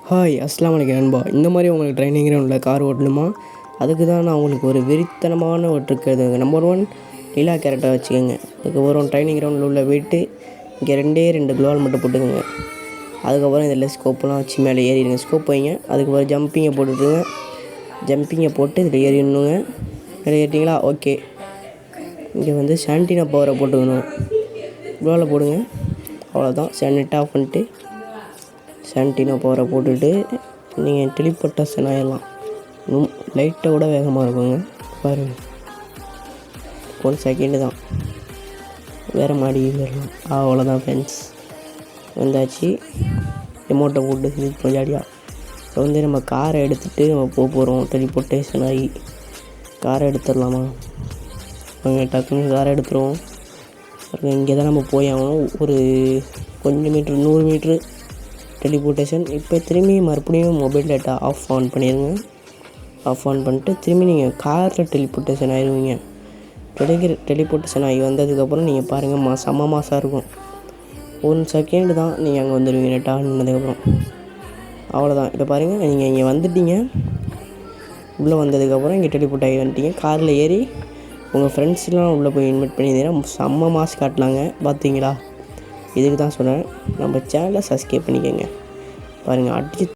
Hi அஸ்ஸலாமு அலைக்கும் நண்பா. இந்த மாதிரி உங்களுக்கு ட்ரைனிங் கிரவுண்டில் கார் ஓட்டணுமா? அதுக்கு தான் நான் உங்களுக்கு ஒரு வெறித்தனமான ஒரு ட்ரிக் எழுதுங்க. நம்பர் 1 நிலா கேரக்டரை வச்சுக்கோங்க. அதுக்கப்புறம் ட்ரைனிங் கிரவுண்டில் உள்ள வெயிட்டு இங்கே 2 குளோவால் மட்டும் போட்டுக்கோங்க. அதுக்கப்புறம் இதில் ஸ்கோப்பெலாம் வச்சு மேலே ஏறிடுங்க. ஸ்கோப் வைங்க. அதுக்கப்புறம் ஜம்பிங்கை போட்டுட்டுருங்க. ஜம்பிங்கை போட்டு இதில் ஏறிடணுங்க. இதில் ஏறிட்டிங்களா? ஓகே. இங்கே வந்து சாண்டினா பவரை போட்டுக்கணும். குளோவில் போடுங்க. அவ்வளோதான். நெட் ஆஃப் பண்ணிட்டு சாண்டினா பவரை போட்டுட்டு நீங்கள் டெலிபோர்ட்டேஷன் ஆகிடலாம். லைட்டை விட வேகமாக இருக்குங்க. பாருங்கள், 1 செகண்டு தான். வேறு மாடி வரலாம். அவ்வளோதான் ஃப்ரெண்ட்ஸ், வந்தாச்சு. ரிமோட்டை போட்டு சிரிப்போம் ஜாலியாக. இப்போ வந்து நம்ம காரை எடுத்துகிட்டு நம்ம போகிறோம். டெலிபோர்ட்டேஷன் ஆகி காரை எடுத்துடலாமா? நாங்கள் டக்குன்னு காரை எடுத்துருவோம். இங்கே தான் நம்ம போய் ஆகணும். ஒரு கொஞ்சம் மீட்ரு, 100 மீட்ரு டெலிபோர்ட்டேஷன். இப்போ திரும்பி மறுபடியும் மொபைல் டேட்டா ஆன் பண்ணிடுங்க. ஆன் பண்ணிட்டு திரும்பி நீங்கள் காரில் டெலிபோர்ட்டேஷன் ஆகிடுவீங்க. டெலிபோர்ட்டேஷன் ஆகி வந்ததுக்கப்புறம் நீங்கள் பாருங்கள், செம்ம மாசாக இருக்கும். 1 செகண்டு தான் நீங்கள் அங்கே வந்துடுவீங்க. நெட் ஆன் பண்ணதுக்கப்புறம் அவ்வளோதான். இப்போ பாருங்கள், நீங்கள் இங்கே வந்துட்டீங்க. உள்ளே வந்ததுக்கப்புறம் இங்கே டெலிபோர்ட் ஆகி வந்துட்டீங்க. காரில் ஏறி உங்கள் ஃப்ரெண்ட்ஸ்லாம் உள்ளே போய் இன்வைட் பண்ணியிருந்தீங்கன்னா செம்ம மாஸ் காட்டினாங்க. பார்த்தீங்களா? இதுக்கு தான் சொன்னேன், நம்ம சேனலை சப்ஸ்கிரைப் பண்ணிக்கோங்க. பாருங்கள், அடிச்சு